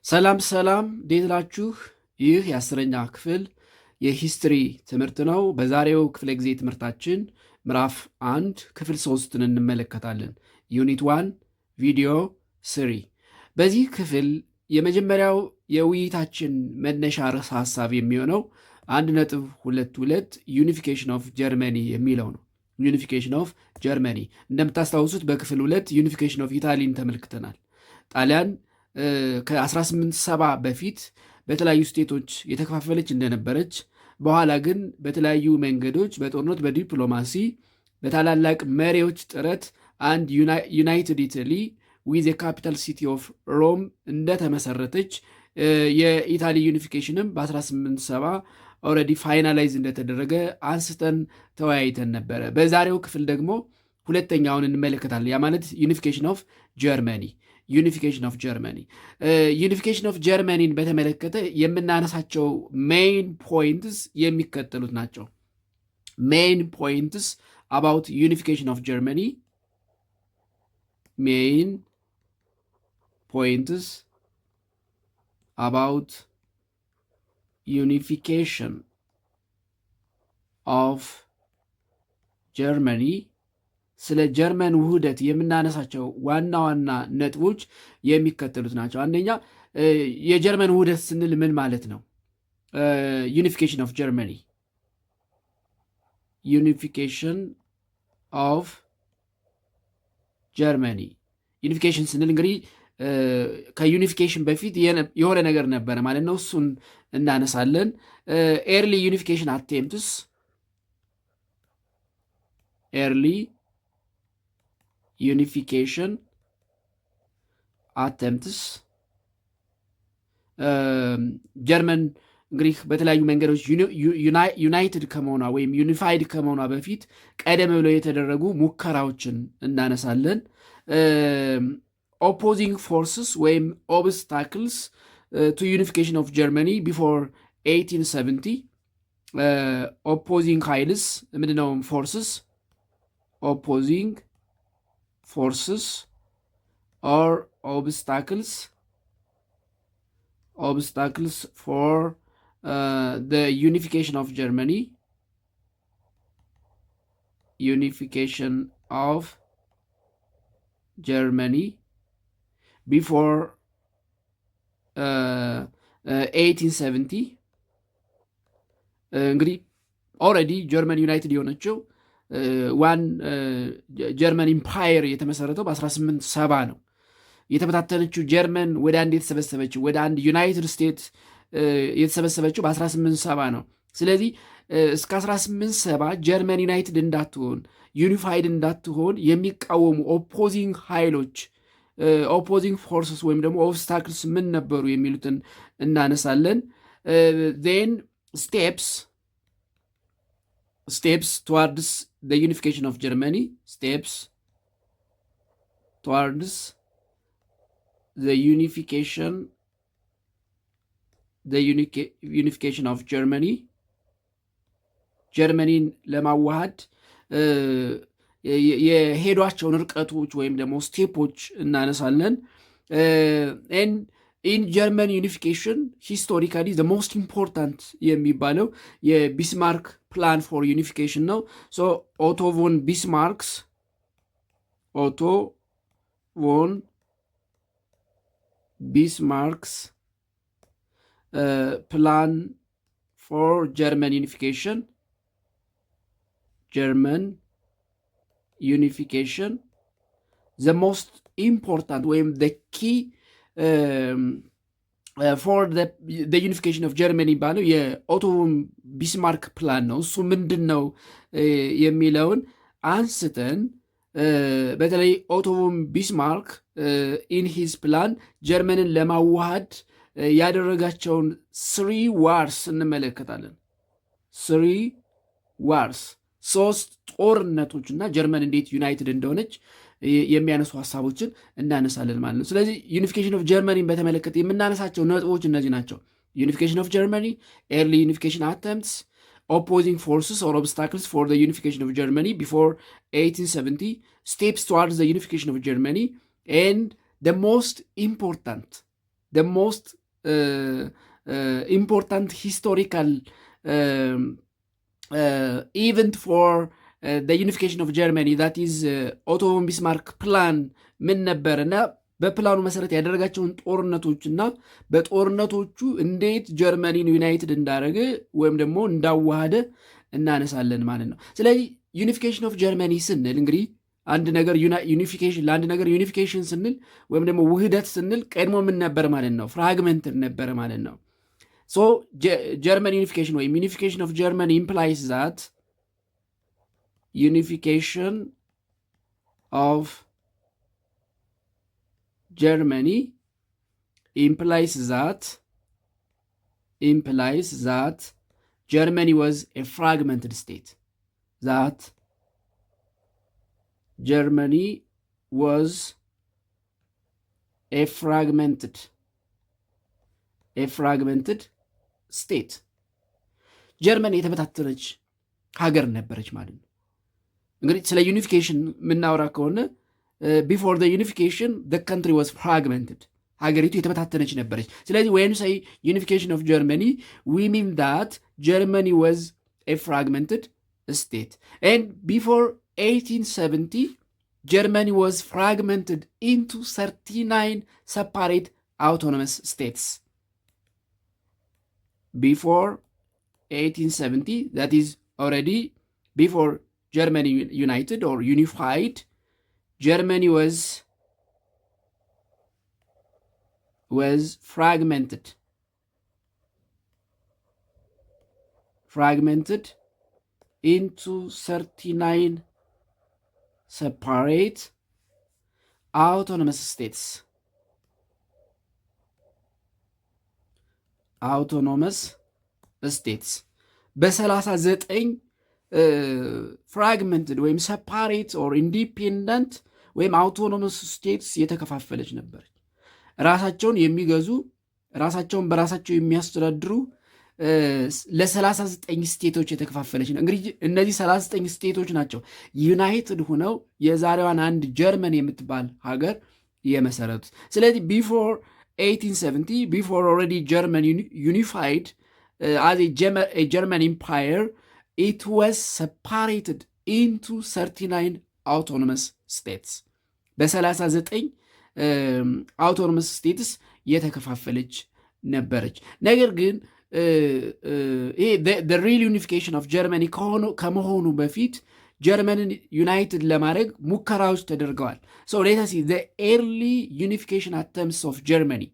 ሰላም ሰላም እንዴት ናችሁ? ይህ የ10ኛ ክፍል የሂስትሪ ትምህርት ነው። በዛሬው ክፍለ ጊዜ ትምህርታችን ምዕራፍ 1 ክፍል 3ን እንመለከታለን። ዩኒት 1 ቪዲዮ 3። በዚህ ክፍል የመጀመሪያው የውይይታችን መነሻ ርዕሰ ሐሳብ የሚሆነው 1.22 ዩኒፊኬሽን ኦፍ ጀርመኒ የሚለው ነው። ዩኒፊኬሽን ኦፍ ጀርመኒ እንደምታስታውሱት በክፍል 2 ዩኒፊኬሽን ኦፍ ኢታሊን ተመልክተናል። ጣሊያን ከ1870 በፊት በተለያዩ ስቴቶች የተከፋፈለች እንደነበረች፣ በኋላ ግን በተለያዩ መንገዶች በጦርነት፣ በዲፕሎማሲ፣ በታላላቅ መሪዎች ጥረት አንድ ዩናይትድ ኢታሊ ዊዝ የካፒታል ሲቲ ኦፍ ሮም እንደተመሰረተች፣ የኢታሊ ዩኒፊኬሽንም በ1870 ኦልሬዲ ፋይናላይዝ እንደተደረገ አንስተን ተወያይተን ነበረ። በዛሬው ክፍል ደግሞ ሁለተኛውን እንመለከታለን። ያ ማለት ዩኒፊኬሽን ኦፍ ጀርመኒ ዩኒፊኬሽን ኦፍ ጀርመኒ ዩኒፊኬሽን ኦፍ ጀርመኒን በተመለከተ የምናነሳቸው ሜይን ፖይንትስ የሚከተሉት ናቸው። ሜይን ፖይንትስ አባውት ዩኒፊኬሽን ኦፍ ጀርመኒ ሜይን ፖይንትስ አባውት ዩኒፊኬሽን ኦፍ ጀርመኒ ስለ ጀርመን ውህደት የምናነሳቸው ዋና ዋና ነጥቦች የሚከተሉት ናቸው። አንደኛ የጀርመን ውህደት ስንል ምን ማለት ነው? ዩኒፊኬሽን ኦፍ ጀርመኒ ዩኒፊኬሽን ኦፍ ጀርመኒ ዩኒፊኬሽን ስንል እንግዲህ ከዩኒፊኬሽን በፊት የሆነ ነገር ነበረ ማለት ነው። እሱን እናነሳለን። ኤርሊ ዩኒፊኬሽን አቴምፕትስ ኤርሊ ዩኒፊኬሽን አተምትስ ጀርመን እንግዲህ በተለያዩ መንገዶች ዩናይትድ ከመሆኗ ወይም ዩኒፋይድ ከመሆኗ በፊት ቀደም ብለው የተደረጉ ሙከራዎችን እናነሳለን። ኦፖዚንግ ፎርስስ ወይም ኦብስታክልስ ቱ ዩኒፊኬሽን ኦፍ ጀርመኒ ቢፎር 1870 ኦፖዚንግ ኃይልስ ምንድነው? ፎርስስ ኦፖዚንግ forces or obstacles for the unification of Germany before 1870 እንግዲህ ኦልሬዲ ጀርመን ዩናይትድ የሆነችው ዋን ጀርመን ኢምፓየር የተመሰረተው በ1870 ነው። የተበታተነችው ጀርመን ወደ አንድ የተሰበሰበችው ወደ አንድ ዩናይትድ ስቴትስ የተሰበሰበችው በ1870 ነው። ስለዚህ እስከ 1870 ጀርመን ዩናይትድ እንዳትሆን ዩኒፋይድ እንዳትሆን የሚቃወሙ ኦፖዚንግ ኃይሎች ኦፖዚንግ ፎርስስ ወይም ደግሞ ኦብስታክልስ ምን ነበሩ የሚሉትን እናነሳለን። ዜን steps towards the unification of Germany, steps towards the unification of Germany, ጀርመኒን ለማዋሃድ የሄዷቸውን ርቀቶች ወይም ደግሞ ስቴፖች እናነሳለን። ኢን ጀርመን ዩኒፊኬሽን ሂስቶሪካሊ ዘ ሞስት ኢምፖርታንት የሚባለው የቢስማርክ ፕላን ፎር ዩኒፊኬሽን ነው። ሶ ኦቶ ቮን ቢስማርክስ ፕላን ፎር ጀርመን ዩኒፊኬሽን ዘ ሞስት ኢምፖርታንት ወይም ዘ ኪ ፎር ዩኒፊኬሽን ኦፍ ጀርመኒ የሚባለው የኦቶ ቢስማርክ ፕላን ነው። እሱ ምንድን ነው የሚለውን አንስተን በተለይ ኦቶ ቢስማርክ ኢን ሂዝ ፕላን ጀርመንን ለማዋሃድ ያደረጋቸውን 3 ዋርስ እንመለከታለን። 3 ዋርስ 3 ጦርነቶች እና ጀርመን እንዴት ዩናይትድ እንደሆነች የሚያነሱ ሀሳቦችን እናነሳለን ማለት ነው። ስለዚህ ዩኒፊኬሽን ኦፍ ጀርመኒን በተመለከተ የምናነሳቸው ነጥቦች እነዚህ ናቸው። ዩኒፊኬሽን ኦፍ ጀርመኒ፣ ኤርሊ ዩኒፊኬሽን አተምፕትስ፣ ኦፖዚንግ ፎርስስ ኦር ኦብስታክልስ ፎር ዘ ዩኒፊኬሽን ኦፍ ጀርመኒ ቢፎር 1870፣ ስቴፕስ ቱዋርድስ ዘ ዩኒፊኬሽን ኦፍ ጀርመኒ ኤንድ the most important the most important historical event for the unification of Germany, that is ኦቶ ፎን ቢስማርክ ፕላን ምን ነበር እና በፕላኑ መሰረት ያደረጋቸውን ጦርነቶች እና በጦርነቶቹ እንዴት ጀርመኒን ዩናይትድ እንዳደረገ ወይም ደግሞ እንዳዋሃደ እናነሳለን ማለት ነው። ስለዚህ ዩኒፊኬሽን ኦፍ ጀርመኒ ስንል እንግዲህ አንድ ነገር ዩኒፊኬሽን ለአንድ ነገር ዩኒፊኬሽን ስንል ወይም ደግሞ ውህደት ስንል ቀድሞ ምን ነበር ማለት ነው? ፍራግመንትድ ነበረ ማለት ነው። ሶ ጀርመን ዩኒፊኬሽን ወይም ዩኒፊኬሽን ኦፍ ጀርመኒ ኢምፕላይስ ዛት unification of Germany implies that Germany was a fragmented state. That Germany was a fragmented state. ጀርመኒ የተበታተነች ሀገር ነበረች ማለት ነው። እንግዲህ ስለ ዩኒፊኬሽን የምናወራ ከሆነ ቢፎር ዩኒፊኬሽን ካንትሪ ዋዝ ፍራግመንትድ፣ ሀገሪቱ የተበታተነች ነበረች። ስለዚህ ዌን ሳይ ዩኒፊኬሽን ኦፍ ጀርመኒ ዊ ሚን ዳት ጀርመኒ ዋዝ ኤ ፍራግመንትድ ስቴት ኤንድ ቢፎር 1870 ጀርመኒ ዋዝ ፍራግመንትድ ኢንቱ 39 ሰፓሬት አውቶኖመስ ስቴትስ። ቢፎር 1870 that is already before Germany united or unified, Germany was fragmented into 39 separate autonomous states. በ39 ፍራግመንትድ ወይም ሰፓሬት ኦር ኢንዲፔንደንት ወይም አውቶኖመስ ስቴትስ የተከፋፈለች ነበረች። ራሳቸውን የሚገዙ ራሳቸውን በራሳቸው የሚያስተዳድሩ ለ39 ስቴቶች የተከፋፈለች ነው። እንግዲህ እነዚህ 39 ስቴቶች ናቸው ዩናይትድ ሆነው የዛሬዋን አንድ ጀርመን የምትባል ሀገር የመሰረቱት። ስለዚህ ቢፎር 1870 ቢፎር ኦልሬዲ ጀርመን ዩኒፋይድ as a German empire, it was separated into 39 autonomous states. በ39 autonomous states የተከፋፈለች ነበረች። ነገር ግን the real unification of Germany ከመሆኑ በፊት ጀርመንን ዩናይትድ ለማድረግ ሙከራዎች ተደርገዋል። so let us see the early unification attempts of Germany.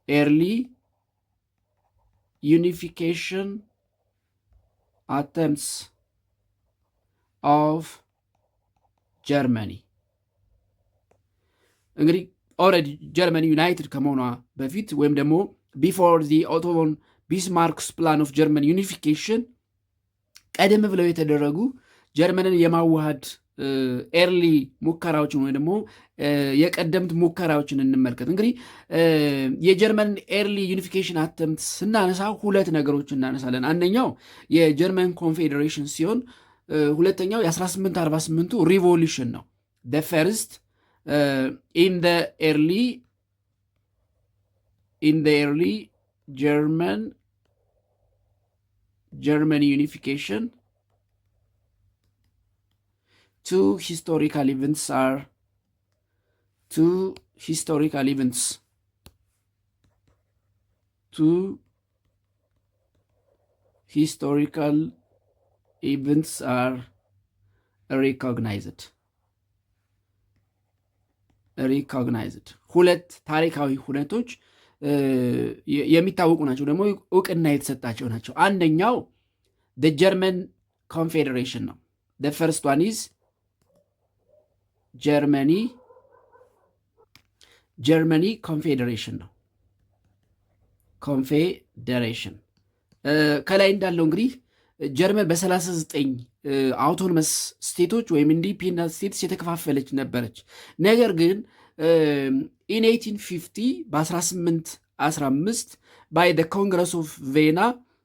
early unification attempts of Germany. እንግዲህ ኦልሬዲ ጀርመኒ ዩናይትድ ከመሆኗ በፊት ወይም ደግሞ ቢፎር ኦቶ ፎን ቢስማርክስ ፕላን ኦፍ ጀርመን ዩኒፊኬሽን ቀደም ብለው የተደረጉ ጀርመንን የማዋሃድ ኤርሊ ሙከራዎችን ወይ ደግሞ የቀደምት ሙከራዎችን እንመልከት። እንግዲህ የጀርመን ኤርሊ ዩኒፊኬሽን አተምት ስናነሳ ሁለት ነገሮች እናነሳለን። አንደኛው የጀርመን ኮንፌዴሬሽን ሲሆን ሁለተኛው የ1848ቱ ሪቮሉሽን ነው። the first in the early German unification, two historical events are recognized. ሁለት ታሪካዊ ሁነቶች የሚታወቁ ናቸው፣ ደግሞ እውቅና የተሰጣቸው ናቸው። አንደኛው the German Confederation ነው። the first one is Germany Confederation ነው። ኮንፌዴሬሽን ከላይ እንዳለው እንግዲህ ጀርመን በ39 አውቶኖመስ ስቴቶች ወይም ኢንዲፔንደንት ስቴትስ የተከፋፈለች ነበረች። ነገር ግን ኢን 1850 በ1815 ባይ ኮንግረስ ኦፍ ቬና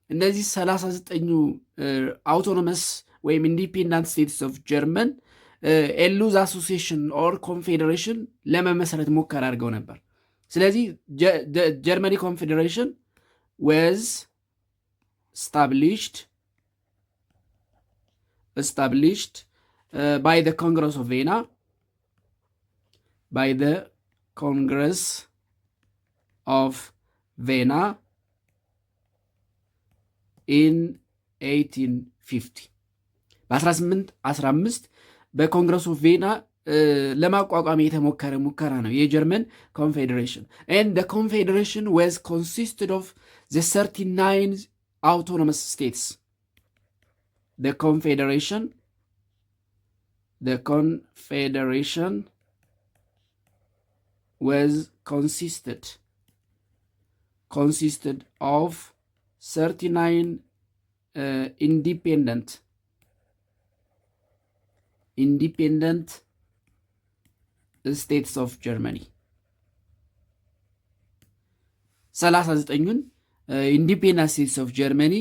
እነዚህ 39 አውቶኖመስ ወይም ኢንዲፔንደንት ስቴትስ ኦፍ ጀርመን ኤሉዝ አሶሲሽን ኦር ኮንፌዴሬሽን ለመመስረት ሙከራ አድርገው ነበር። ስለዚህ ጀርመኒ ኮንፌዴሬሽን ወዝ established by the Congress of Vienna, in 1850 በ1815 በኮንግረስ ኦፍ ቬና ለማቋቋም የተሞከረ ሙከራ ነው የጀርመን ኮንፌዴሬሽን። and the confederation was consisted of the 39 autonomous states. The confederation was consisted of 39 independent states of Germany. 39ን ኢንዲፔንደንት ስቴትስ ኦፍ ጀርመኒ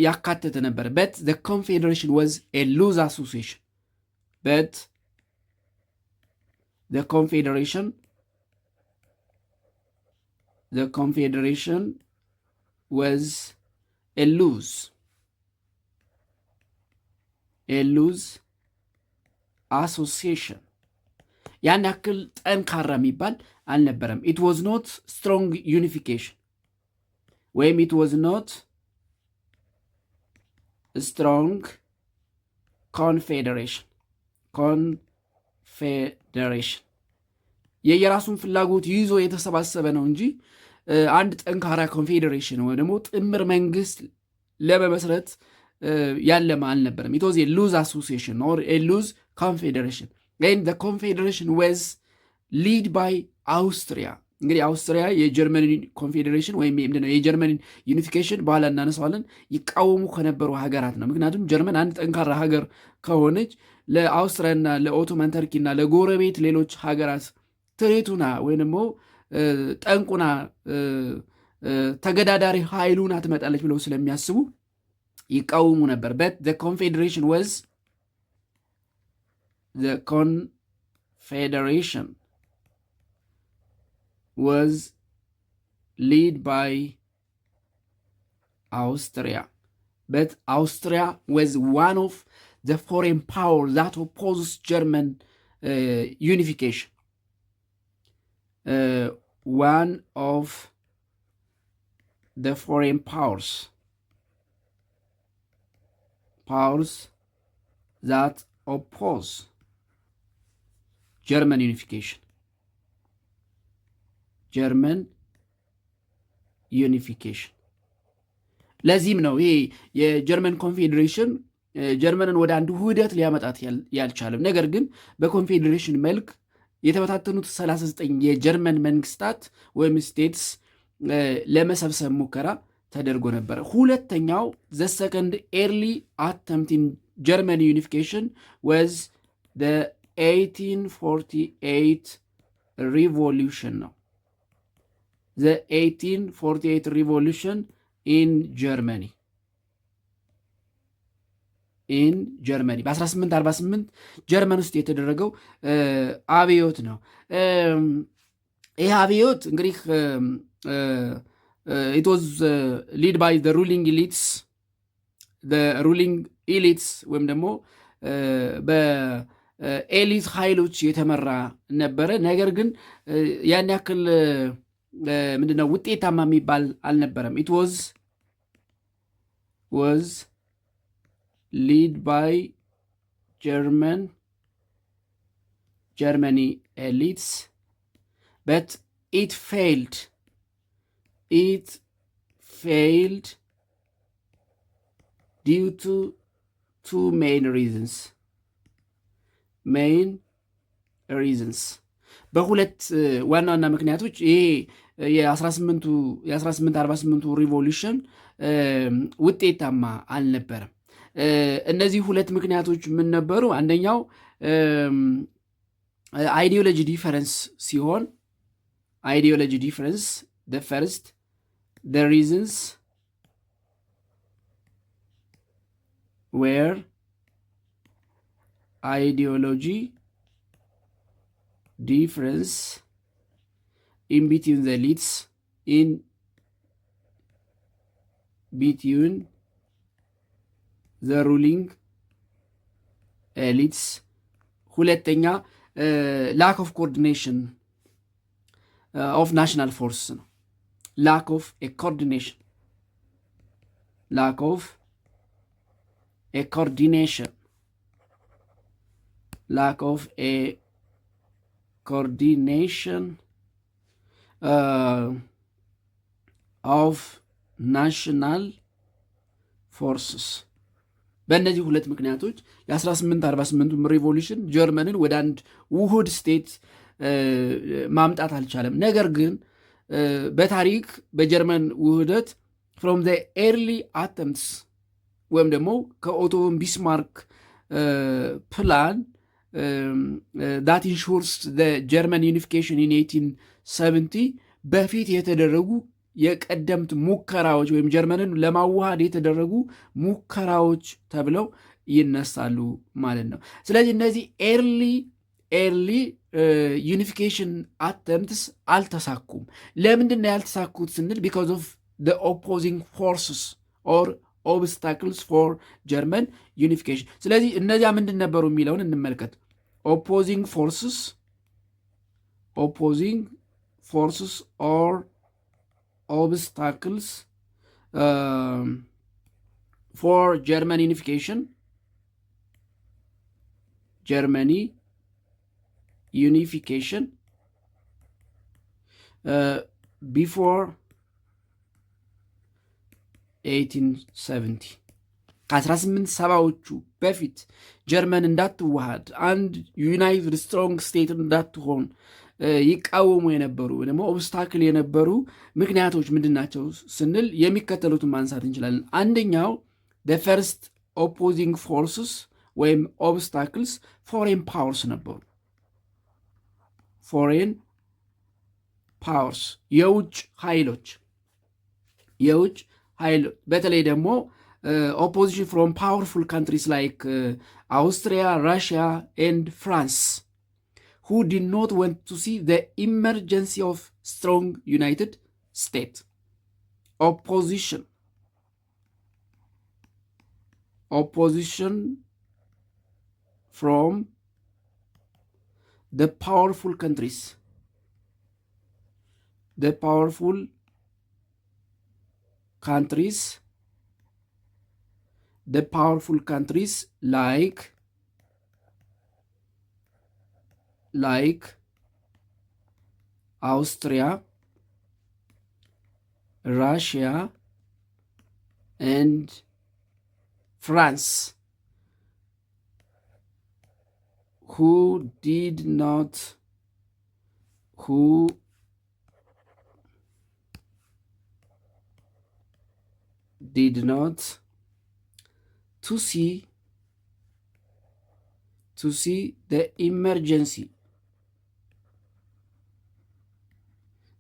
ያካተተ ነበር። but the confederation was a loose association. The confederation was a loose association. ያን ያክል ጠንካራ የሚባል አልነበረም። it was not strong unification ወይም it was not strong confederation የየራሱን ፍላጎት ይዞ የተሰባሰበ ነው እንጂ አንድ ጠንካራ ኮንፌዴሬሽን ወይ ደግሞ ጥምር መንግስት ለመመስረት ያለማ አልነበረም። it was a loose association or a loose confederation and the confederation was led by Austria. እንግዲህ አውስትሪያ የጀርመን ኮንፌዴሬሽን ወይም ምንድነው የጀርመን ዩኒፊኬሽን በኋላ እናነሳዋለን ይቃወሙ ከነበሩ ሀገራት ነው። ምክንያቱም ጀርመን አንድ ጠንካራ ሀገር ከሆነች ለአውስትሪያና ለኦቶማን ተርኪና ለጎረቤት ሌሎች ሀገራት ትሬቱና ወይም ደግሞ ጠንቁና ተገዳዳሪ ኃይሉና ትመጣለች ብለው ስለሚያስቡ ይቃወሙ ነበር። but the confederation was led by Austria. But Austria was one of the foreign powers that opposed German unification. One of the foreign powers that oppose German unification. ለዚህም ነው ይሄ የጀርመን ኮንፌዴሬሽን ጀርመንን ወደ አንድ ውህደት ሊያመጣት ያልቻለም። ነገር ግን በኮንፌዴሬሽን መልክ የተበታተኑት 39 የጀርመን መንግስታት ወይም ስቴትስ ለመሰብሰብ ሙከራ ተደርጎ ነበር። ሁለተኛው the second early attempt in German unification was the 1848 revolution ነው። the 1848 revolution in Germany በ1848 ጀርመን ውስጥ የተደረገው አብዮት ነው። ይህ አብዮት እንግዲህ it was led by the ruling elites ወይም ደግሞ በኤሊት ኃይሎች የተመራ ነበረ። ነገር ግን ያን ያክል ምንድነው ውጤታማ የሚባል አልነበረም። it was led by Germany elites, but it failed due to two main reasons. በሁለት ዋና ዋና ምክንያቶች ይሄ የ1848 ሪቮሉሽን ውጤታማ አልነበረም። እነዚህ ሁለት ምክንያቶች ምን ነበሩ? አንደኛው አይዲዮሎጂ ዲፈረንስ ሲሆን the reasons were ideology difference in between the elites in between the ruling elites ሁለተኛ lack of coordination of national forces ነው lack of a coordination of national forces በእነዚህ ሁለት ምክንያቶች የ1848 ሪቮሉሽን ጀርመንን ወደ አንድ ውሁድ ስቴት ማምጣት አልቻለም። ነገር ግን በታሪክ በጀርመን ውህደት from the early attempts ወይም ደግሞ ከኦቶ ቢስማርክ ፕላን that ensures the German unification in 1870 በፊት የተደረጉ የቀደምት ሙከራዎች ወይም ጀርመንን ለማዋሃድ የተደረጉ ሙከራዎች ተብለው ይነሳሉ ማለት ነው። ስለዚህ እነዚህ ኤርሊ ዩኒፊኬሽን አተምትስ አልተሳኩም። ለምንድን ነው ያልተሳኩት ስንል ቢኮዝ ኦፍ the opposing forces or obstacles for German unification። ስለዚህ እነዚያ ምንድን ነበሩ የሚለውን እንመልከት። opposing forces or obstacles for German unification before 1870 ከ1870ዎቹ በፊት ጀርመን እንዳትዋሃድ አንድ ዩናይትድ ስትሮንግ ስቴት እንዳትሆን ይቃወሙ የነበሩ ደግሞ ኦብስታክል የነበሩ ምክንያቶች ምንድን ናቸው ስንል የሚከተሉትን ማንሳት እንችላለን። አንደኛው the first opposing forces ወይም ኦብስታክልስ ፎሬን ፓወርስ ነበሩ። ፎሬን ፓወርስ የውጭ ኃይሎች በተለይ ደግሞ opposition from powerful countries like Austria, Russia and France who did not want to see the emergence of strong United States. Opposition from the powerful countries like Austria, Russia and France who did not to see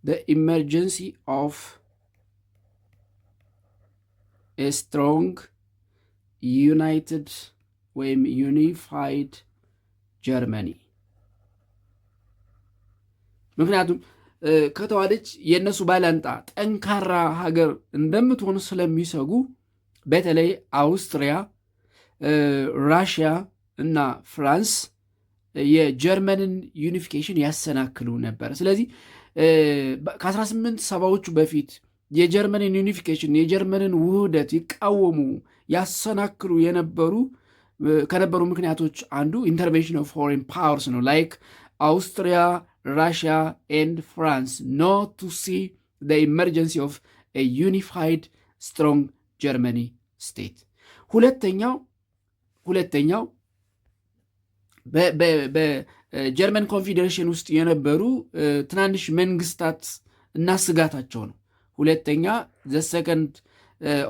the emergency of a strong united ወይም ዩኒፋይድ ጀርመኒ። ምክንያቱም ከተዋደች የእነሱ ባላንጣ ጠንካራ ሀገር እንደምትሆኑ ስለሚሰጉ በተለይ አውስትሪያ፣ ራሽያ እና ፍራንስ የጀርመንን ዩኒፊኬሽን ያሰናክሉ ነበር። ስለዚህ ከ1870ዎቹ በፊት የጀርመንን ዩኒፊኬሽን የጀርመንን ውህደት ይቃወሙ ያሰናክሉ ከነበሩ ምክንያቶች አንዱ ኢንተርቬንሽን ኦፍ ፎሬን ፓወርስ ነው። ላይክ አውስትሪያ፣ ራሽያ ኤንድ ፍራንስ ኖት ቱ ሲ ዘ ኢመርጀንሲ ኦፍ ኤ ዩኒፋይድ ስትሮንግ ጀርመኒ ስቴት። ሁለተኛው በጀርመን ኮንፌዴሬሽን ውስጥ የነበሩ ትናንሽ መንግስታት እና ስጋታቸው ነው። ሁለተኛ the second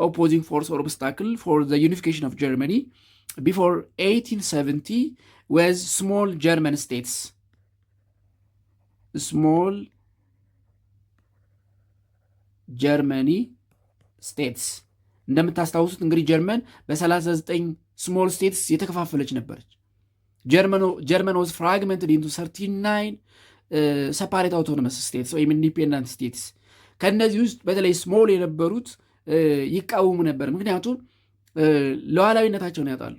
opposing force or obstacle for the unification of Germany before 1870 was small German states. Small Germany states እንደምታስታውሱት እንግዲህ ጀርመን በ39 ስሞል ስቴትስ የተከፋፈለች ነበረች። German was fragmented into 39 separate autonomous states ወይም independent states። ከእነዚህ ውስጥ በተለይ ስሞል የነበሩት ይቃወሙ ነበር፣ ምክንያቱም ሉዓላዊነታቸውን ያጣሉ።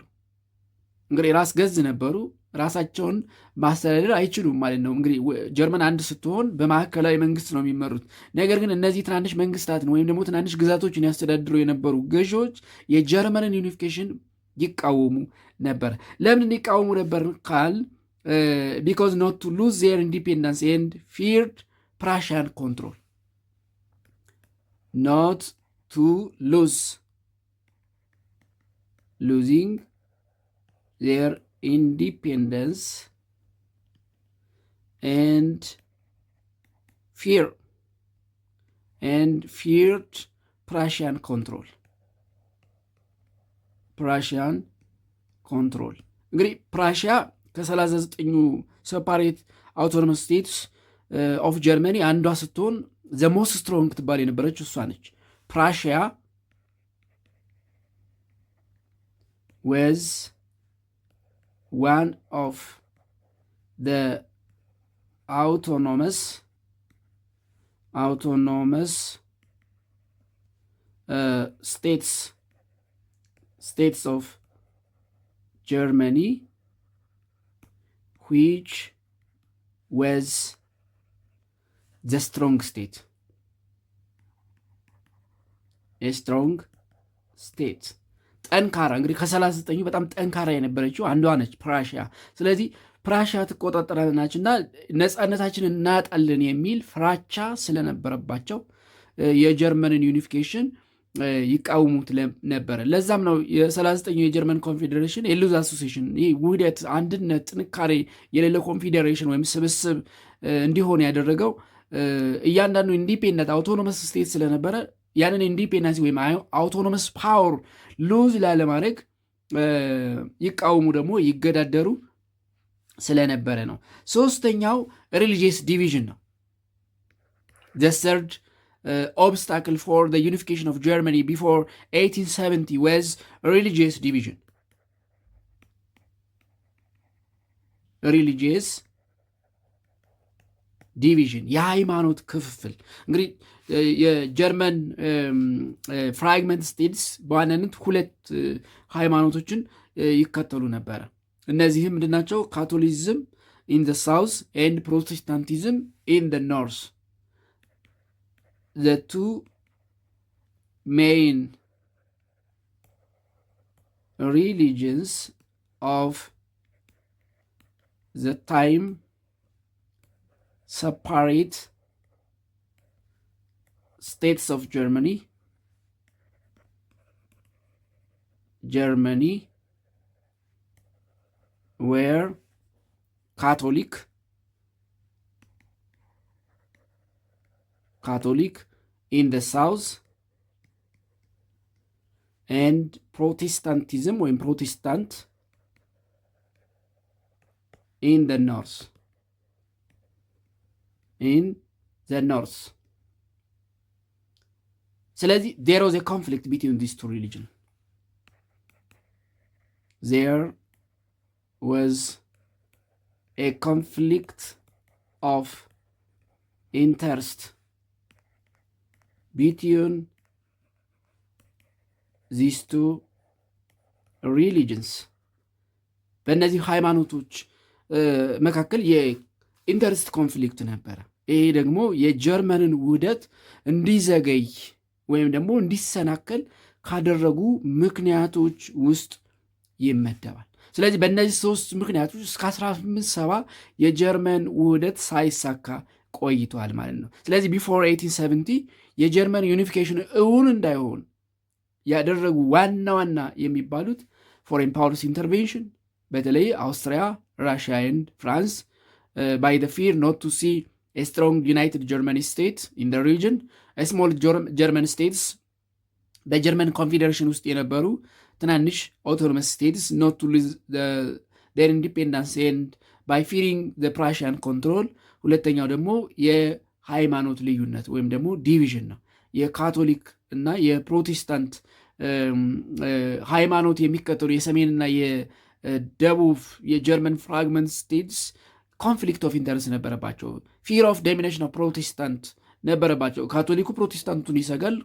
እንግዲህ ራስ ገዝ ነበሩ፣ ራሳቸውን ማስተዳደር አይችሉም ማለት ነው። እንግዲህ ጀርመን አንድ ስትሆን በማዕከላዊ መንግስት ነው የሚመሩት። ነገር ግን እነዚህ ትናንሽ መንግስታትን ወይም ደግሞ ትናንሽ ግዛቶችን ያስተዳድሩ የነበሩ ገዢዎች የጀርመንን ዩኒፊኬሽን ይቃወሙ ነበር። ለምን ይቃወሙ ነበር ካል ቢኮዝ ኖት ቱ ሉዝ ዜር ኢንዲፔንደንስ ኤንድ ፊርድ ፕራሽያን ኮንትሮል። ኖት ቱ ሉዝ losing their independence and feared Prussian control. እንግዲህ ፕራሽያ ከ39ኙ ሰፓሬት አውቶኖመስ ስቴትስ ኦፍ ጀርመኒ አንዷ ስትሆን ዘ ሞስት ስትሮንግ ትባል የነበረች እሷ ነች። ፕራሽያ was one of the autonomous states of Germany, which was the strong state, a strong state. ጠንካራ እንግዲህ ከ39 በጣም ጠንካራ የነበረችው አንዷ ነች ፕራሽያ። ስለዚህ ፕራሽያ ትቆጣጠራለች እና ነፃነታችንን እናጣለን የሚል ፍራቻ ስለነበረባቸው የጀርመንን ዩኒፊኬሽን ይቃወሙት ነበረ። ለዛም ነው የ39 የጀርመን ኮንፌዴሬሽን የሉዝ አሶሲሽን፣ ይህ ውህደት፣ አንድነት፣ ጥንካሬ የሌለ ኮንፌዴሬሽን ወይም ስብስብ እንዲሆን ያደረገው። እያንዳንዱ ኢንዲፔንደንት አውቶኖመስ ስቴት ስለነበረ ያንን ኢንዲፔንደንስ ወይም አውቶኖመስ ፓወር ሉዝ ላለማድረግ ይቃወሙ ደግሞ ይገዳደሩ ስለነበረ ነው። ሶስተኛው ሪሊጂየስ ዲቪዥን ነው። the third obstacle for the unification of Germany before 1870 was religious division. religious ዲቪዥን የሃይማኖት ክፍፍል። እንግዲህ የጀርመን ፍራግመንት ስቴትስ በዋናነት ሁለት ሃይማኖቶችን ይከተሉ ነበረ። እነዚህም ምንድናቸው? ካቶሊዝም ኢን ዘ ሳውዝ ኤንድ ፕሮቴስታንቲዝም ኢን ዘ ኖርዝ። the two main religions of the time separate states of Germany were Catholic in the south and Protestantism or Protestant in the north. ስለዚህ there was a conflict between these two religions. There was a conflict of interest between these two religions. በእነዚህ ሃይማኖቶች መካከል የኢንተርስት ኮንፍሊክት ነበረ። ይሄ ደግሞ የጀርመንን ውህደት እንዲዘገይ ወይም ደግሞ እንዲሰናከል ካደረጉ ምክንያቶች ውስጥ ይመደባል። ስለዚህ በእነዚህ ሶስት ምክንያቶች እስከ 1870 የጀርመን ውህደት ሳይሳካ ቆይቷል ማለት ነው። ስለዚህ ቢፎር 1870 የጀርመን ዩኒፊኬሽን እውን እንዳይሆን ያደረጉ ዋና ዋና የሚባሉት ፎሬን ፓወርስ ኢንተርቬንሽን፣ በተለይ አውስትሪያ፣ ራሽያ ኤንድ ፍራንስ ባይ ዘ ፊር ኖት ቱ ሲ a strong united German state in the region, a small German states በጀርመን ኮንፌዴሬሽን ውስጥ የነበሩ ትናንሽ autonomous states not to lose their independence and by fearing the Prussian control። ሁለተኛው ደግሞ የሃይማኖት ልዩነት ወይም ደግሞ ዲቪዥን ነው። የካቶሊክ እና የፕሮቴስታንት ሃይማኖት የሚከተሉ የሰሜንና ደቡብ የጀርመን ፍራግመንት ስቴትስ ኮንፍሊክት ኦፍ ኢንተረስት ነበረባቸው። ፊር ኦፍ ዶሚኔሽን ኦፍ ፕሮቴስታንት ነበረባቸው። ካቶሊኩ ፕሮቴስታንቱን ይሰጋል፣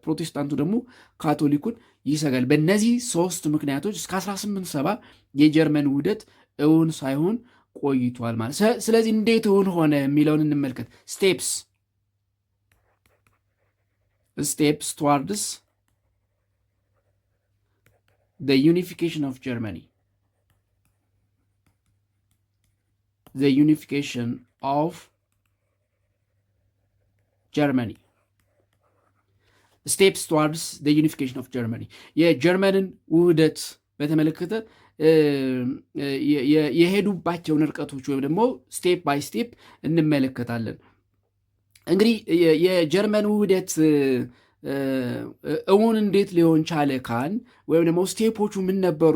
ፕሮቴስታንቱ ደግሞ ካቶሊኩን ይሰጋል። በእነዚህ ሶስት ምክንያቶች እስከ 1870 የጀርመን ውህደት እውን ሳይሆን ቆይቷል ማለት። ስለዚህ እንዴት እውን ሆነ የሚለውን እንመልከት። ስቴፕስ towards the unification of Germany. The unification of Germany. Steps towards the unification of Germany. የጀርመንን ውህደት በተመለከተ የሄዱባቸውን ርቀቶች ወይም ደግሞ ስቴፕ ባይ ስቴፕ እንመለከታለን። እንግዲህ የጀርመን ውህደት እውን እንዴት ሊሆን ቻለ ካን ወይም ደግሞ ስቴፖቹ ምን ነበሩ?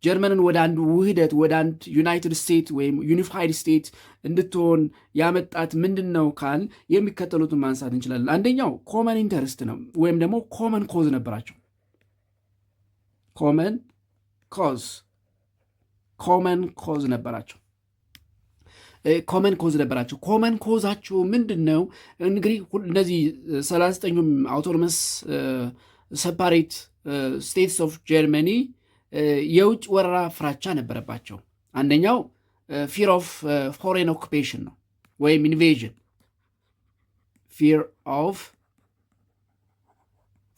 ጀርመንን ወደ አንድ ውህደት ወደ አንድ ዩናይትድ ስቴት ወይም ዩኒፋይድ ስቴት እንድትሆን ያመጣት ምንድን ነው ካን የሚከተሉትን ማንሳት እንችላለን። አንደኛው ኮመን ኢንተረስት ነው ወይም ደግሞ ኮመን ኮዝ ነበራቸው። ኮመን ኮዝ ነበራቸው። ኮመን ኮዛቸው ምንድን ነው? እንግዲህ እነዚህ 39ኙም አውቶኖመስ ሰፓሬት ስቴትስ ኦፍ ጀርመኒ የውጭ ወረራ ፍራቻ ነበረባቸው። አንደኛው ፊር ኦፍ ፎሬን ኦኩፔሽን ነው ወይም ኢንቬዥን። ፊር ኦፍ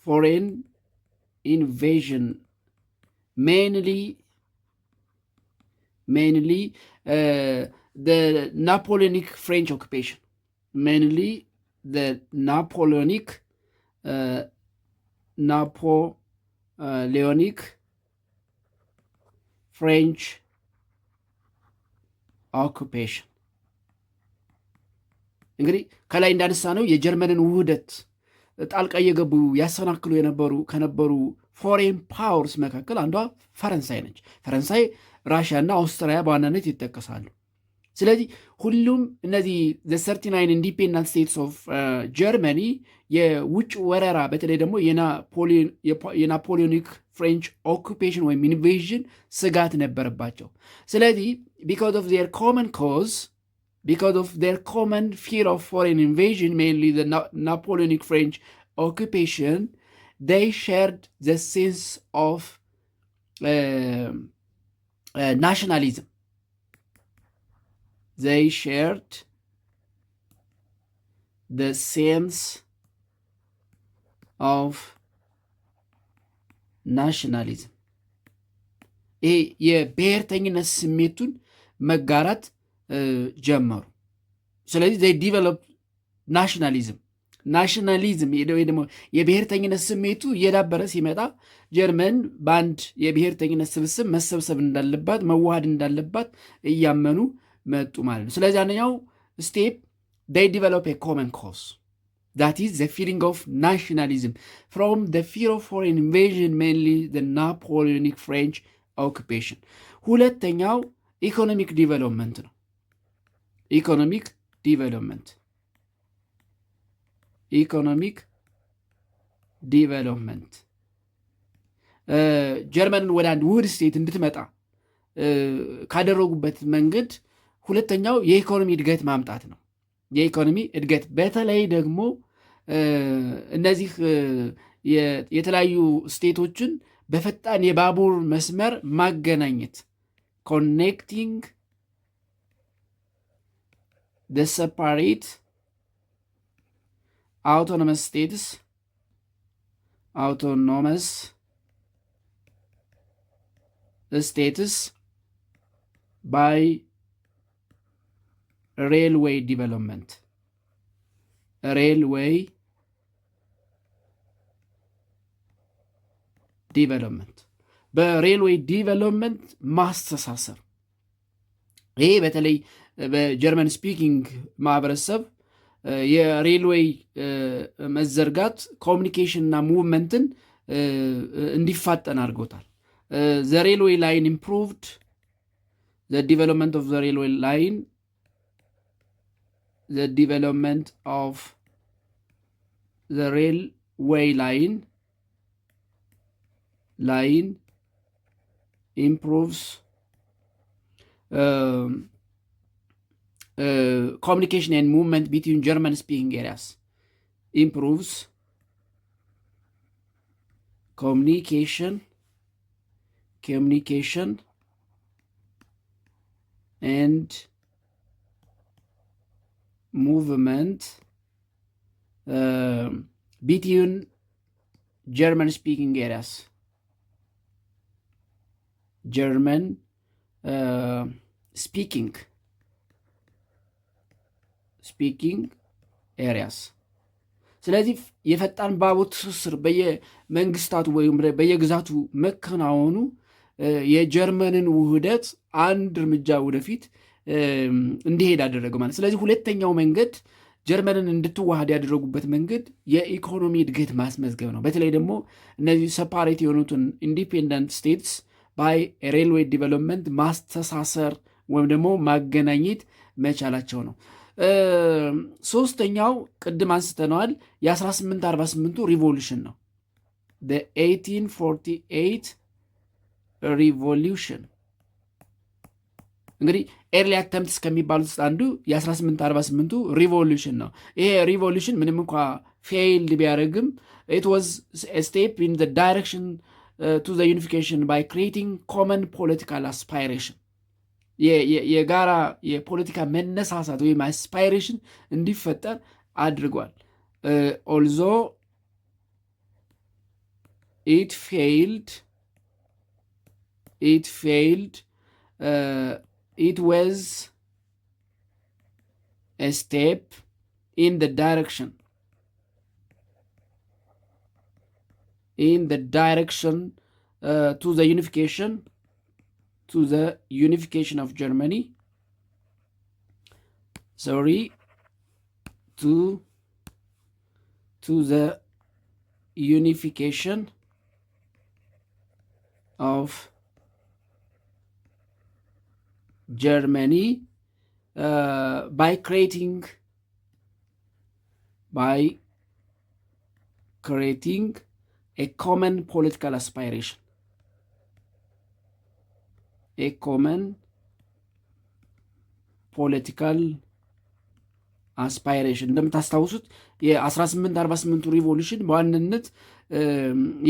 ፎሬን ኢንቬዥን ሜንሊ the Napoleonic French occupation, mainly the Napoleonic French occupation። እንግዲህ ከላይ እንዳነሳ ነው የጀርመንን ውህደት ጣልቃ እየገቡ ያሰናክሉ ከነበሩ ፎሬን ፓወርስ መካከል አንዷ ፈረንሳይ ነች። ፈረንሳይ፣ ራሽያ እና አውስትራሊያ በዋናነት ይጠቀሳሉ። ስለዚህ ሁሉም እነዚህ 39 ኢንዲፔንደንት ስቴትስ ኦፍ ጀርመኒ የውጭ ወረራ በተለይ ደግሞ የናፖሊዮኒክ ፍሬንች ኦኩፔሽን ወይም ኢንቬዥን ስጋት ነበረባቸው። ስለዚህ because of their common fear of foreign invasion, mainly the Napoleonic French occupation, they shared the sense of nationalism. They shared the sense of nationalism. ይሄ የብሔርተኝነት ስሜቱን መጋራት ጀመሩ። ስለዚህ they developed nationalism ወይ ደግሞ የብሔርተኝነት ስሜቱ እየዳበረ ሲመጣ ጀርመን በአንድ የብሔርተኝነት ስብስብ መሰብሰብ እንዳለባት መዋሃድ እንዳለባት እያመኑ መጡ ማለት ነው። ስለዚህ አንደኛው ስቴፕ they develop a common cause, that is the feeling of nationalism from the fear of foreign invasion, mainly the Napoleonic French occupation. ሁለተኛው ኢኮኖሚክ ዲቨሎፕመንት ነው። ኢኮኖሚክ ዲቨሎፕመንት ጀርመንን ወደ አንድ ውህድ ስቴት እንድትመጣ ካደረጉበት መንገድ ሁለተኛው የኢኮኖሚ እድገት ማምጣት ነው። የኢኮኖሚ እድገት በተለይ ደግሞ እነዚህ የተለያዩ ስቴቶችን በፈጣን የባቡር መስመር ማገናኘት፣ ኮኔክቲንግ the separate autonomous states by railway development. በሬልዌይ ዲቨሎፕመንት ማስተሳሰር። ይሄ በተለይ በጀርመን ስፒኪንግ ማህበረሰብ የሬልዌይ መዘርጋት ኮሚኒኬሽን እና ሙቭመንትን እንዲፋጠን አድርጎታል። the railway line improved the development of the railway line improves communication and movement between German speaking areas. Improves communication and movement between German speaking areas. German speaking areas. ስለዚህ የፈጣን ባቡር ትስስር በየመንግስታቱ ወይም በየግዛቱ መከናወኑ የጀርመንን ውህደት አንድ እርምጃ ወደፊት እንዲሄድ አደረገው ማለት። ስለዚህ ሁለተኛው መንገድ ጀርመንን እንድትዋሃድ ያደረጉበት መንገድ የኢኮኖሚ እድገት ማስመዝገብ ነው። በተለይ ደግሞ እነዚህ ሰፓሬት የሆኑትን ኢንዲፔንደንት ስቴትስ ባይ ሬልዌይ ዲቨሎፕመንት ማስተሳሰር ወይም ደግሞ ማገናኘት መቻላቸው ነው። ሶስተኛው ቅድም አንስተነዋል፣ የ1848ቱ ሪቮሉሽን ነው። the1848 ሪቮሉሽን እንግዲህ ኤርሊ አተምትስ ከሚባሉት ውስጥ አንዱ የ1848ቱ ሪቮሉሽን ነው። ይሄ ሪቮሉሽን ምንም እንኳ ፌይልድ ቢያደርግም it was a step in the direction to the unification by creating common political aspiration የጋራ የፖለቲካ መነሳሳት ወይም አስፓይሬሽን እንዲፈጠር አድርጓል። although it failed it was a step in the direction to the unification of Germany. To the unification of Germany by creating a common political aspiration. A common political aspiration እንደምታስታውሱት የ1848ቱ ሪቮሉሽን በዋናነት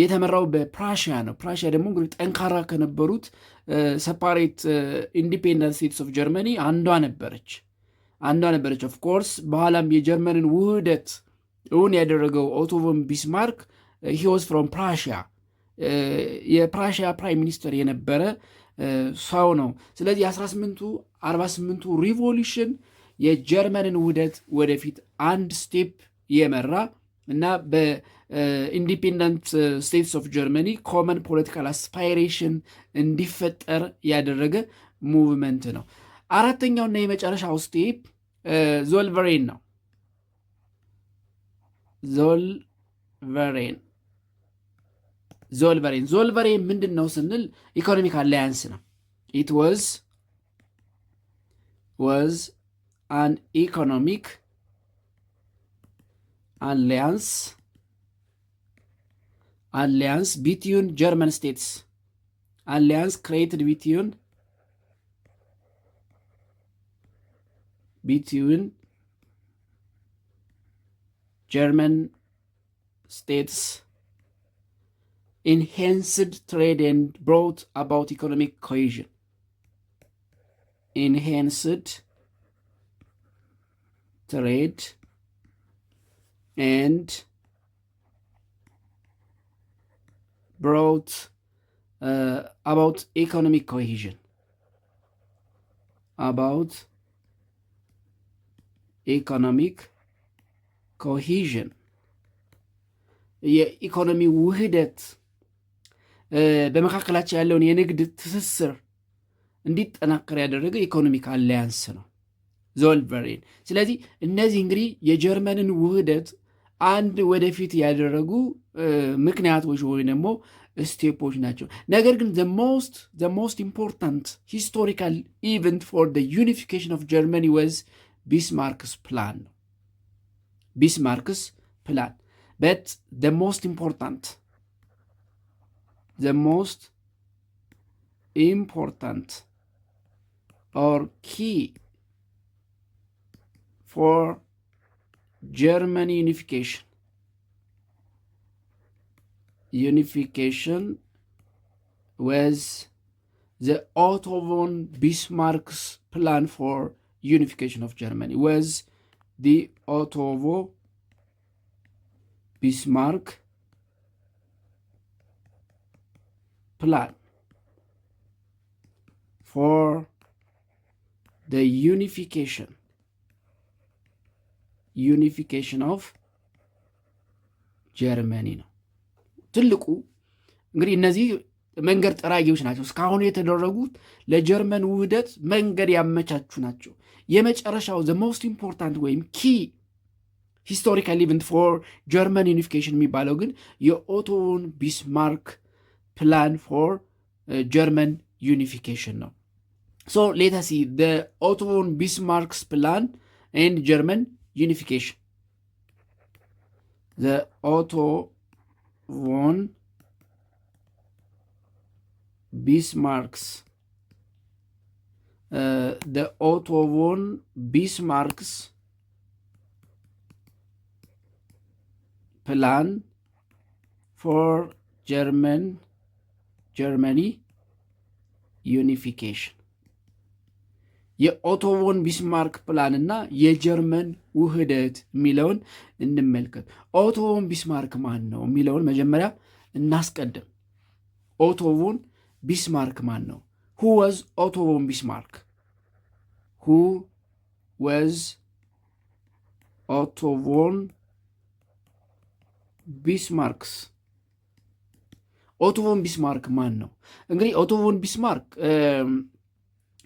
የተመራው በፕራሺያ ነው። ፕራሺያ ደግሞ እንግዲህ ጠንካራ ከነበሩት ሰፓሬት ኢንዲፔንደንት ስቴትስ ኦፍ ጀርመኒ አንዷ ነበረች። ኦፍ ኮርስ በኋላም የጀርመንን ውህደት እውን ያደረገው ኦቶ ቮን ቢስማርክ ሂ ዋዝ ፍሮም ፕራሺያ፣ የፕራሺያ ፕራይም ሚኒስተር የነበረ ሰው ነው። ስለዚህ የ1848ቱ ሪቮሉሽን የጀርመንን ውህደት ወደፊት አንድ ስቴፕ የመራ እና በኢንዲፔንደንት ስቴትስ ኦፍ ጀርመኒ ኮመን ፖለቲካል አስፓይሬሽን እንዲፈጠር ያደረገ ሙቭመንት ነው። አራተኛውና የመጨረሻው ስቴፕ ዞልቨሬን ነው። ዞልቨሬን ምንድን ነው ስንል ኢኮኖሚክ አላያንስ ነው። ኢት was an economic alliance between German states. Alliance created between German states, enhanced trade and brought about economic cohesion. Enhanced trade and brought about economic cohesion. የኢኮኖሚ ውህደት በመካከላቸው ያለውን የንግድ ትስስር እንዲጠናከር ያደረገ ኢኮኖሚክ አላያንስ ነው ዞልቨሬን። ስለዚህ እነዚህ እንግዲህ የጀርመንን ውህደት አንድ ወደፊት ያደረጉ ምክንያቶች ወይ ደግሞ ስቴፖች ናቸው። ነገር ግን the most important historical event for the unification of Germany was Bismarck's plan. But the most important or key for German unification was the Otto von Bismarck's plan for unification of Germany. Was the Otto von Bismarck plan for the unification of ጀርመኒ ነው። ትልቁ እንግዲህ እነዚህ መንገድ ጠራጊዎች ናቸው። እስካሁን የተደረጉት ለጀርመን ውህደት መንገድ ያመቻቹ ናቸው። የመጨረሻው the most important ወይም key historical event for German unification የሚባለው ግን የኦቶ ቮን ቢስማርክ plan for German unification ነው። So let us see the Otto von Bismarck's plan and German unification. The Otto von Bismarck's plan for Germany unification. የኦቶ ቮን ቢስማርክ ፕላን እና የጀርመን ውህደት የሚለውን እንመልከት። ኦቶ ቮን ቢስማርክ ማን ነው የሚለውን መጀመሪያ እናስቀድም። ኦቶ ቮን ቢስማርክ ማን ነው? who was Otto von Bismarck? who was Otto von Bismarck's? ኦቶ ቮን ቢስማርክ ማን ነው? እንግዲህ ኦቶ ቮን ቢስማርክ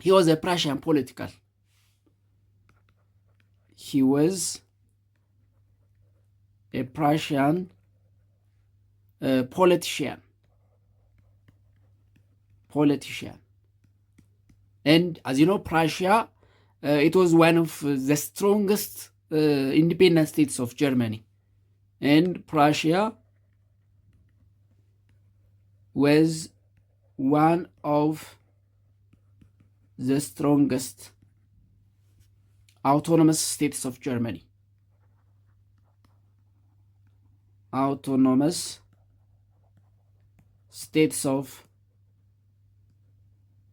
he was a Prussian political. He was a Prussian politician. And as you know, Prussia, it was one of the strongest independent states of Germany. And Prussia was one of the strongest autonomous states of Germany. Autonomous states of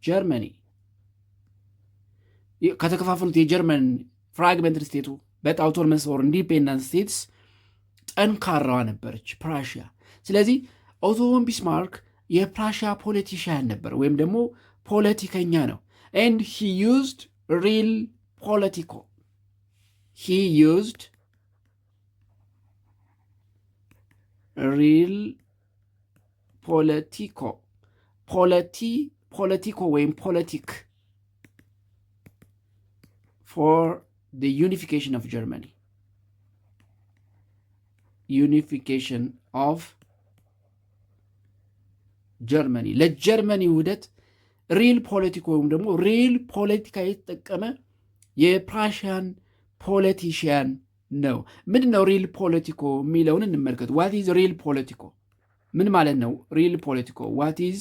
Germany. ከተከፋፈሉት የጀርመን ፍራግመንት ስቴቱ በት አውቶኖመስ ኦር ኢንዲፔንደንት ስቴትስ ጠንካራዋ ነበረች ፕራሽያ። ስለዚህ ኦቶ ቮን ቢስማርክ የፕራሽያ ፖለቲሽያን ነበር ወይም ደግሞ ፖለቲከኛ ነው። And he used real politico. He used real politico. Politico ወይም politic for the unification of Germany. Unification of Germany. ለጀርመኒ ውህደት ሪል ፖለቲኮ ወይም ደግሞ ሪል ፖለቲካ የተጠቀመ የፕራሽያን ፖለቲሽያን ነው። ምንድን ነው ሪል ፖለቲኮ የሚለውን እንመልከት። ዋት ኢዝ ሪል ፖለቲኮ? ምን ማለት ነው ሪል ፖለቲኮ? ዋት ኢዝ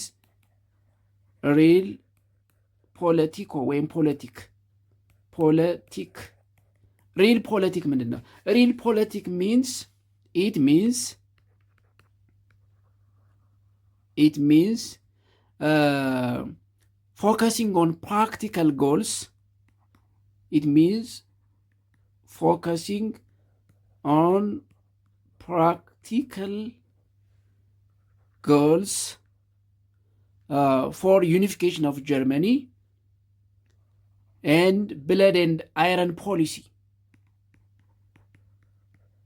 ሪል ፖለቲኮ ወይም ፖለቲክ ሪል ፖለቲክ ምንድን ነው? ሪል ፖለቲክ ሚንስ it means focusing on practical goals. It means focusing on practical goals for unification of Germany and blood and iron policy.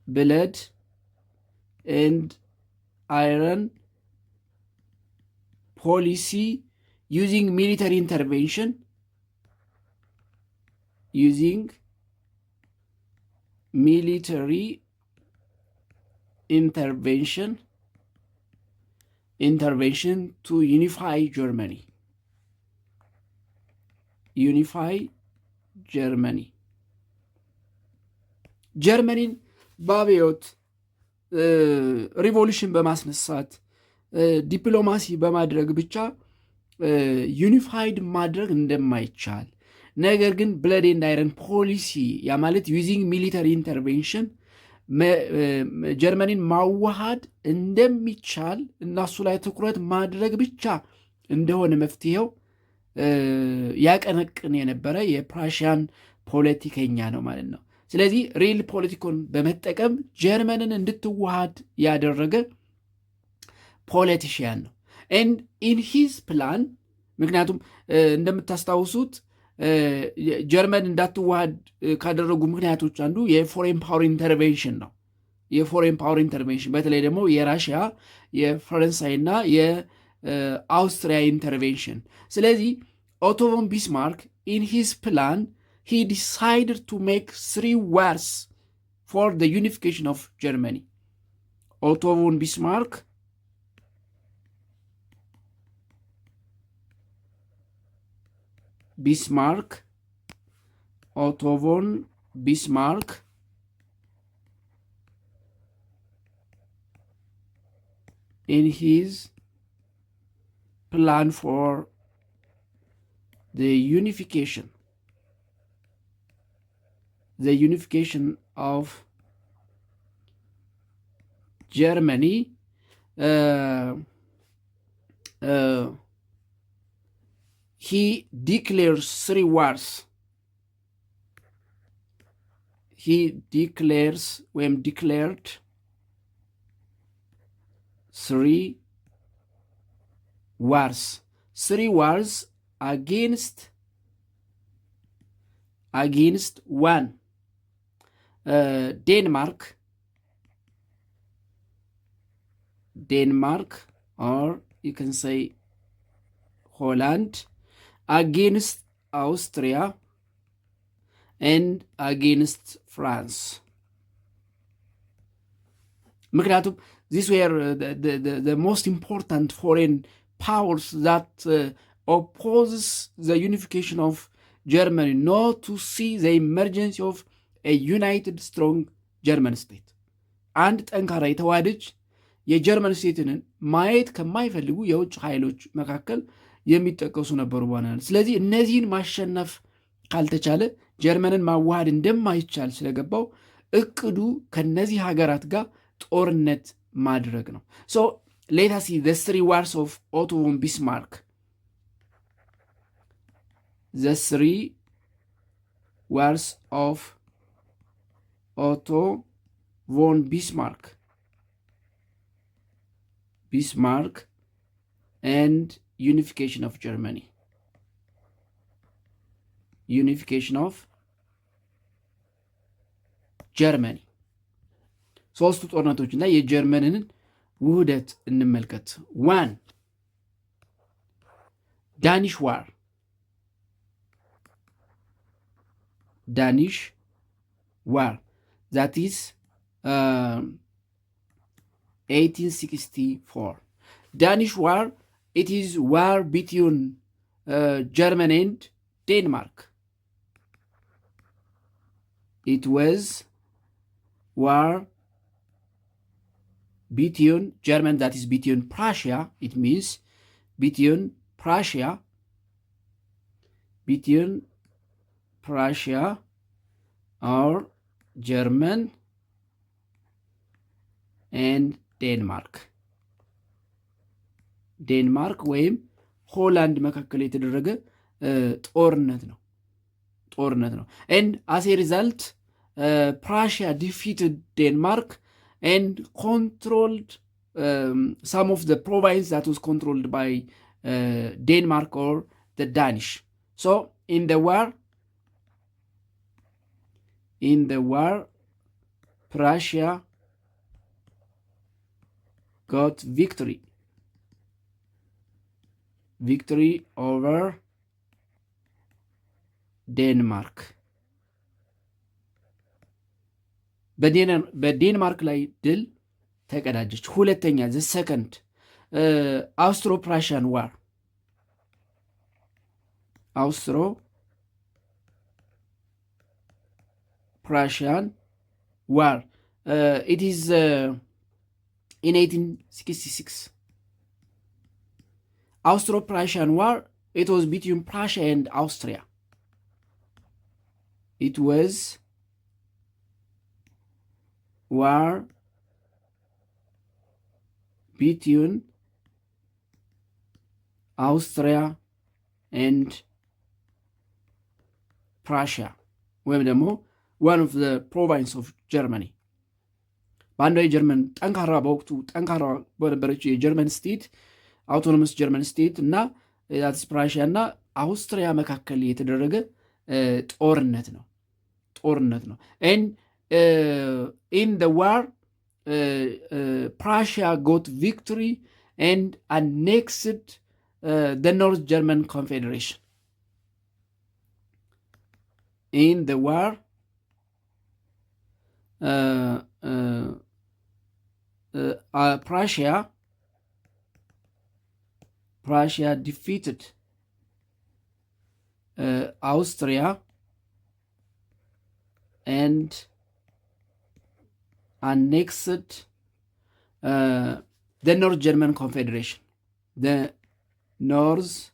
Blood and iron policy using military intervention, to unify Germany. ጀርመኒን በአብዮት ሪቮሉሽን በማስነሳት ዲፕሎማሲ በማድረግ ብቻ ዩኒፋይድ ማድረግ እንደማይቻል ነገር ግን ብለድ ኤንድ አይረን ፖሊሲ ያ ማለት ዩዚንግ ሚሊተሪ ኢንተርቬንሽን ጀርመኒን ማዋሃድ እንደሚቻል እና እሱ ላይ ትኩረት ማድረግ ብቻ እንደሆነ መፍትሄው ያቀነቅን የነበረ የፕራሽያን ፖለቲከኛ ነው ማለት ነው። ስለዚህ ሪል ፖለቲኮን በመጠቀም ጀርመንን እንድትዋሃድ ያደረገ ፖለቲሽያን ነው። ኤንድ ኢን ሂዝ ፕላን ምክንያቱም እንደምታስታውሱት ጀርመን እንዳትዋሃድ ካደረጉ ምክንያቶች አንዱ የፎሬን ፓወር ኢንተርቬንሽን ነው። የፎሬን ፓወር ኢንተርቬንሽን በተለይ ደግሞ የራሽያ የፈረንሳይና የአውስትሪያ ኢንተርቬንሽን። ስለዚህ ኦቶ ቮን ቢስማርክ ኢን ሂዝ ፕላን he decided to make 3 wars for the unification of Germany. Otto von Bismarck Otto von Bismarck in his plan for the unification of Germany, he declares 3 wars. He declared 3 wars. 3 wars against one. Denmark, or you can say Holland, against Austria, and against France. ምክንያቱም these were the most important foreign powers that opposes the unification of Germany, not to see the emergence of a united strong German state. አንድ ጠንካራ የተዋሃደች የጀርመን ስቴትን ማየት ከማይፈልጉ የውጭ ኃይሎች መካከል የሚጠቀሱ ነበሩ በዋናነት። ስለዚህ እነዚህን ማሸነፍ ካልተቻለ ጀርመንን ማዋሃድ እንደማይቻል ስለገባው እቅዱ ከነዚህ ሀገራት ጋር ጦርነት ማድረግ ነው። ሶ ሌት አስ ሲ ዘ 3 ዋርስ ኦፍ ኦቶ ቮን ቢስማርክ the 3 wars of Otto von Bismarck and unification of Germany. ሶስቱ ጦርነቶችና የጀርመንን ውህደት እንመልከት። 1 ዳኒሽ ዋር that is 1864. Danish war, it is war between Germany and Denmark. It was war between German, that is between Prussia, it means between Prussia or German and ዴንማርክ ወይም ሆላንድ መካከል የተደረገ ጦርነት ነው። and as a result Prussia defeated Denmark and controlled some of the province that was controlled by Denmark or the Danish. So in the war Prussia got victory over Denmark. በዴንማርክ ላይ ድል ተቀዳጀች። ሁለተኛ the second Austro-Prussian war. Austro-Prussian war. It is in 1866. Austro-Prussian War, it was between Prussia and Austria. It was war between Austria and Prussia, ወይም ደግሞ one of the province of Germany. በአንዷ የጀርመን ጠንካራ በወቅቱ ጠንካራ በነበረችው የጀርመን ስቴት አውቶኖመስ ጀርመን ስቴት እና ፕራሺያ እና አውስትሪያ መካከል የተደረገ ጦርነት ነው። and in the war Prussia got victory and annexed the North German Confederation. In the war Prussia defeated Austria and annexed the North German Confederation. The North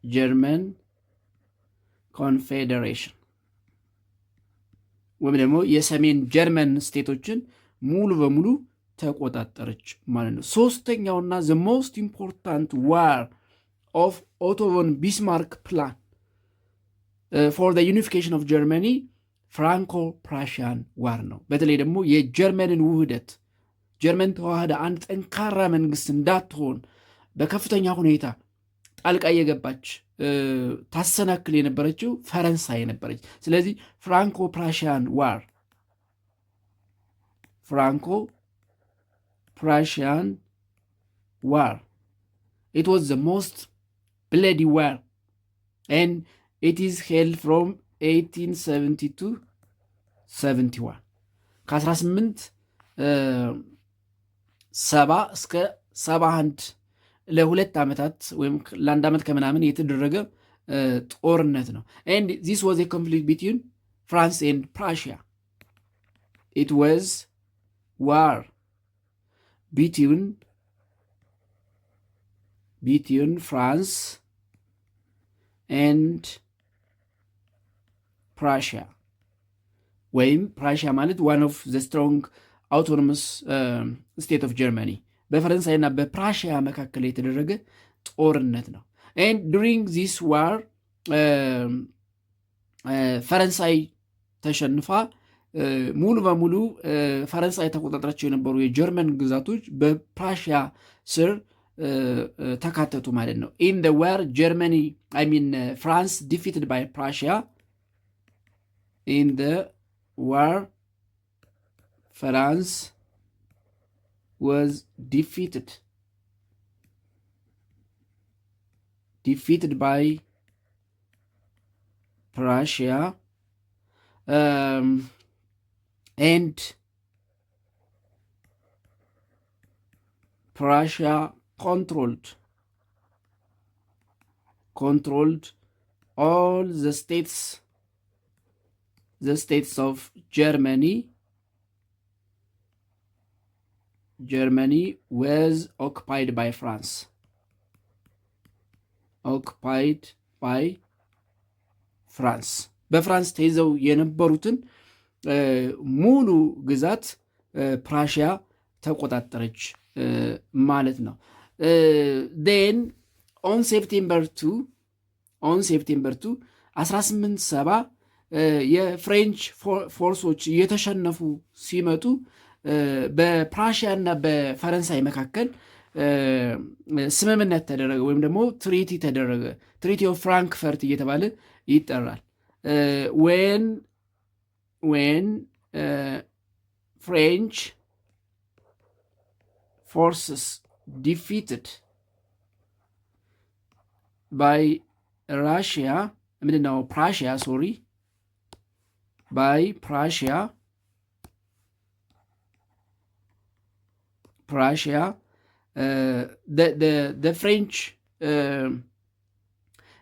German Confederation ወይም ደግሞ የሰሜን ጀርመን ስቴቶችን ሙሉ በሙሉ ተቆጣጠረች ማለት ነው። ሶስተኛውና the most important war of Otto von Bismarck plan for the unification of Germany ፍራንኮ ፕራሺያን ዋር ነው። በተለይ ደግሞ የጀርመንን ውህደት ጀርመን ተዋህደ አንድ ጠንካራ መንግስት እንዳትሆን በከፍተኛ ሁኔታ ጣልቃ የገባች ታሰናክል የነበረችው ፈረንሳይ ነበረች። ስለዚህ ፍራንኮ ፕራሺያን ዋር it was the most bloody war and it is held from 1872 71 ከ1870 እስከ 71 ለሁለት ዓመታት ወይም ለአንድ ዓመት ከምናምን የተደረገ ጦርነት ነው። and this was a conflict between France and Prussia. It was war between France and Prussia. ወይም ፕራሺያ ማለት one of the strong autonomous state of Germany በፈረንሳይና በፕራሺያ መካከል የተደረገ ጦርነት ነው። and during this war ፈረንሳይ ተሸንፋ ሙሉ በሙሉ ፈረንሳይ ተቆጣጥራቸው የነበሩ የጀርመን ግዛቶች በፕራሺያ ስር ተካተቱ ማለት ነው። in the war France defeated by Prussia. In the war France was defeated by Prussia and Prussia controlled all the states of Germany was occupied by France. በፍራንስ ተይዘው የነበሩትን ሙሉ ግዛት ፕራሺያ ተቆጣጠረች ማለት ነው። then on September 2 1870 የፍሬንች ፎርሶች እየተሸነፉ ሲመጡ በፕራሺያ እና በፈረንሳይ መካከል ስምምነት ተደረገ ወይም ደግሞ ትሪቲ ተደረገ። ትሪቲ ኦፍ ፍራንክፈርት እየተባለ ይጠራል። when French forces defeated by Russia Prussia the French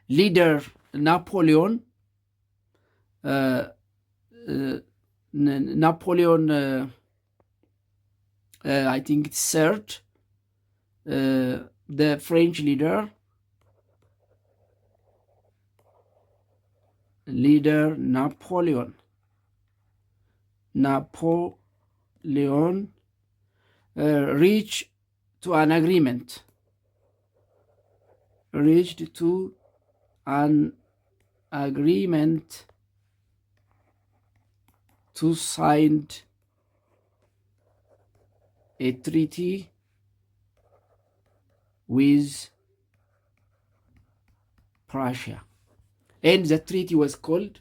leader Napoleon I think it's third the French leader Napoleon reached to an agreement to sign a treaty with Prussia, and the treaty was called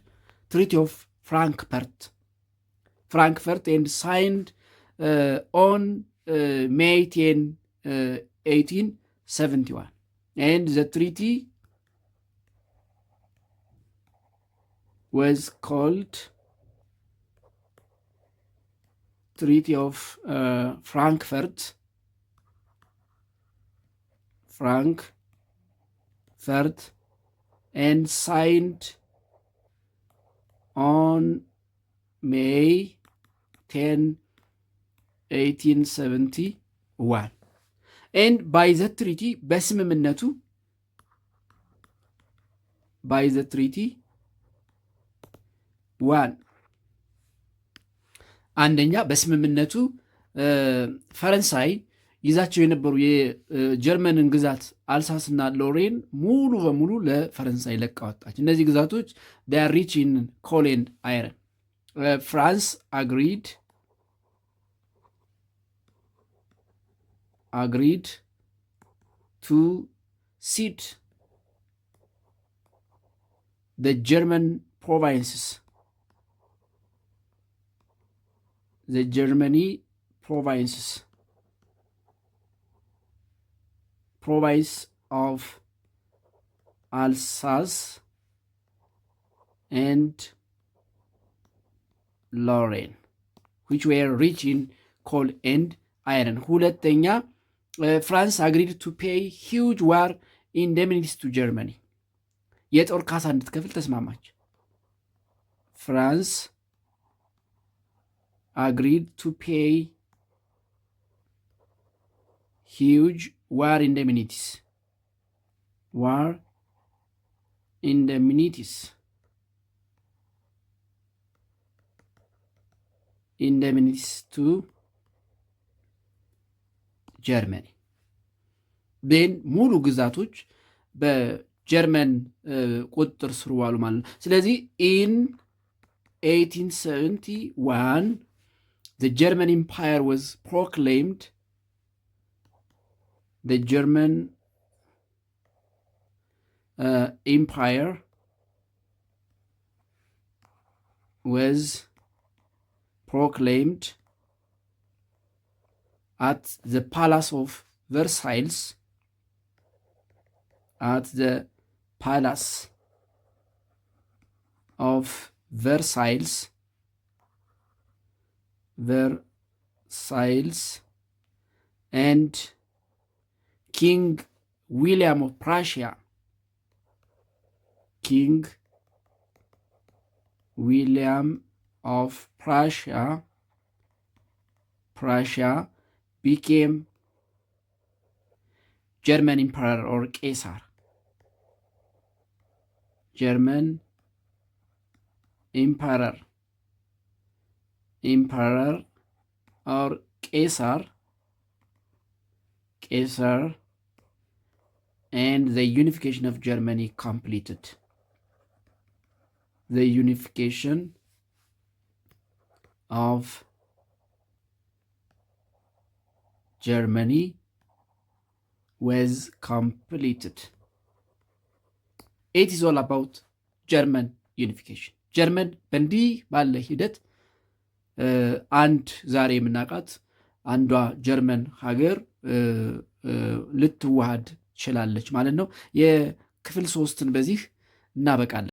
Treaty of Frankfurt, and signed on May 10, 1871. And the treaty was called Treaty of Frankfurt, and signed on May 10, 1871. And by the treaty, በስምምነቱ by the treaty one አንደኛ በስምምነቱ ፈረንሳይ ይዛቸው የነበሩ የጀርመንን ግዛት አልሳስና ሎሬን ሙሉ በሙሉ ለፈረንሳይ ለቃ ወጣች። እነዚህ ግዛቶች they are rich in coal and iron. France agreed to cede the German provinces, province of Alsace and Lorraine, which were rich in coal and iron. ሁለተኛ France agreed to pay huge war indemnities to Germany. የጦር ካሳ እንድትከፍል ተስማማች። France agreed to pay huge war indemnities to ጀርመኒ። ቤን ሙሉ ግዛቶች በጀርመን ቁጥጥር ስር ዋሉ ማለት ነው። ስለዚህ ኢን 1871 the German Empire was proclaimed Empire was proclaimed at the Palace of Versailles, and King William of Prussia became German Emperor or Caesar. German Emperor or Caesar, and the unification of Germany completed. The unification of Germany was completed. It is all about German unification. ጀርመን በእንዲህ ባለ ሂደት አንድ ዛሬ የምናውቃት አንዷ ጀርመን ሀገር ልትዋሃድ ችላለች ማለት ነው። የክፍል 3ን በዚህ እናበቃለን።